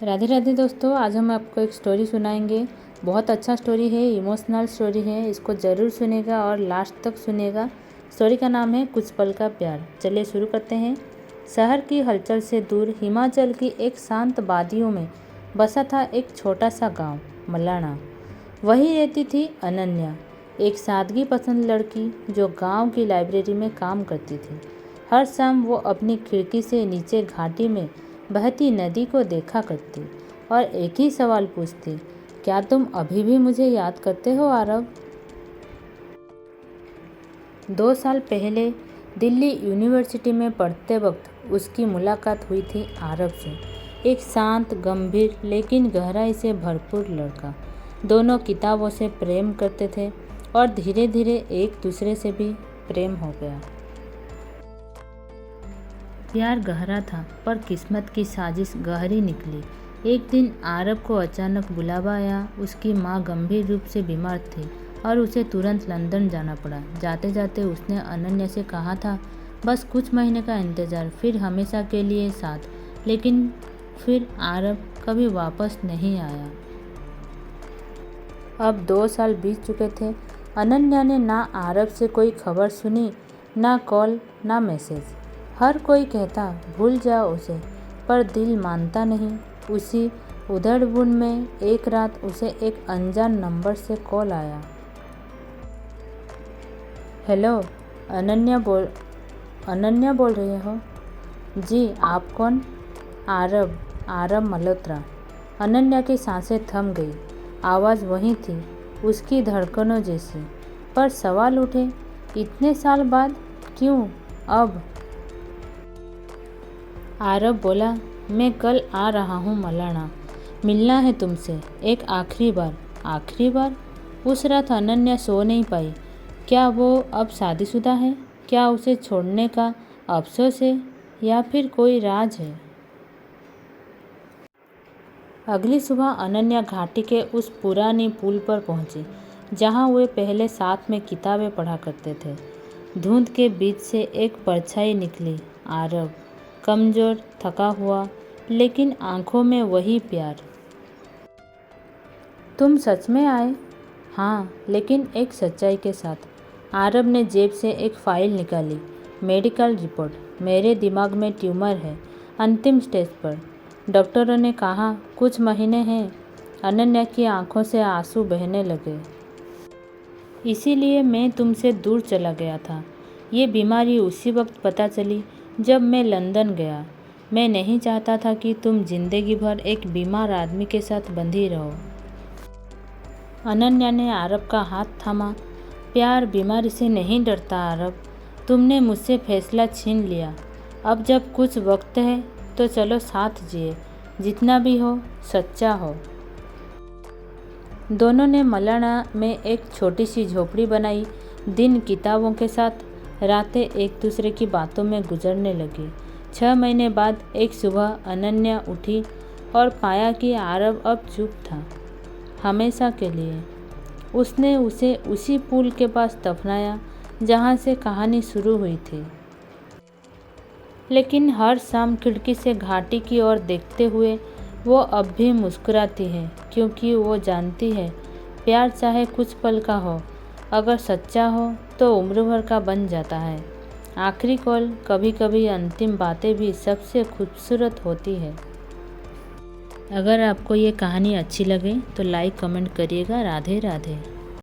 राधे राधे दोस्तों, आज हम आपको एक स्टोरी सुनाएंगे। बहुत अच्छा स्टोरी है, इमोशनल स्टोरी है। इसको ज़रूर सुनेगा और लास्ट तक सुनेगा। स्टोरी का नाम है कुछ पल का प्यार। चलिए शुरू करते हैं। शहर की हलचल से दूर हिमाचल की एक शांत वादियों में बसा था एक छोटा सा गांव, मलाना। वहीं रहती थी अनन्या, एक सादगी पसंद लड़की जो गांव की लाइब्रेरी में काम करती थी। हर शाम वो अपनी खिड़की से नीचे घाटी में बहती नदी को देखा करती और एक ही सवाल पूछती, क्या तुम अभी भी मुझे याद करते हो आरव? 2 साल पहले दिल्ली यूनिवर्सिटी में पढ़ते वक्त उसकी मुलाकात हुई थी आरव से। एक शांत, गंभीर लेकिन गहराई से भरपूर लड़का। दोनों किताबों से प्रेम करते थे और धीरे धीरे एक दूसरे से भी प्रेम हो गया। प्यार गहरा था पर किस्मत की साजिश गहरी निकली। एक दिन आरव को अचानक बुलावा आया। उसकी माँ गंभीर रूप से बीमार थी और उसे तुरंत लंदन जाना पड़ा। जाते जाते उसने अनन्या से कहा था, बस कुछ महीने का इंतज़ार, फिर हमेशा के लिए साथ। लेकिन फिर आरव कभी वापस नहीं आया। अब 2 साल बीत चुके थे। अनन्या ने ना आरव से कोई खबर सुनी, ना कॉल, ना मैसेज। हर कोई कहता भूल जाओ उसे, पर दिल मानता नहीं। उसी उधड़बुन में एक रात उसे एक अनजान नंबर से कॉल आया। हेलो, अनन्या बोल रही हो? जी, आप कौन? आरव मल्होत्रा। अनन्या की सांसें थम गई। आवाज़ वही थी, उसकी धड़कनों जैसी। पर सवाल उठे, इतने साल बाद क्यों अब? आरव बोला, मैं कल आ रहा हूँ मलाना, मिलना है तुमसे एक आखिरी बार। आखिरी बार? उस रात अनन्या सो नहीं पाई। क्या वो अब शादीशुदा है? क्या उसे छोड़ने का अफसोस है या फिर कोई राज है? अगली सुबह अनन्या घाटी के उस पुरानी पुल पर पहुंची जहां वे पहले साथ में किताबें पढ़ा करते थे। धुंध के बीच से एक परछाई निकली। आरव, कमज़ोर, थका हुआ, लेकिन आंखों में वही प्यार। तुम सच में आए? हाँ, लेकिन एक सच्चाई के साथ। आरव ने जेब से एक फ़ाइल निकाली। Medical report. मेरे दिमाग में ट्यूमर है, अंतिम स्टेज पर। डॉक्टरों ने कहा कुछ महीने हैं। अनन्या की आंखों से आंसू बहने लगे। इसीलिए मैं तुमसे दूर चला गया था। ये बीमारी उसी वक्त पता चली जब मैं लंदन गया। मैं नहीं चाहता था कि तुम जिंदगी भर एक बीमार आदमी के साथ बंधी रहो। अनन्या ने आरव का हाथ थामा। प्यार बीमारी से नहीं डरता आरव। तुमने मुझसे फैसला छीन लिया। अब जब कुछ वक्त है तो चलो साथ जिए, जितना भी हो, सच्चा हो। दोनों ने मलाना में एक छोटी सी झोपड़ी बनाई। दिन किताबों के साथ, रातें एक दूसरे की बातों में गुजरने लगी। 6 महीने बाद एक सुबह अनन्या उठी और पाया कि आरव अब चुप था, हमेशा के लिए। उसने उसे उसी पुल के पास दफनाया जहाँ से कहानी शुरू हुई थी। लेकिन हर शाम खिड़की से घाटी की ओर देखते हुए वो अब भी मुस्कुराती है, क्योंकि वो जानती है प्यार चाहे कुछ पल का हो, अगर सच्चा हो तो उम्र भर का बन जाता है। आखिरी कॉल, कभी कभी अंतिम बातें भी सबसे खूबसूरत होती है। अगर आपको ये कहानी अच्छी लगे तो लाइक कमेंट करिएगा। राधे राधे।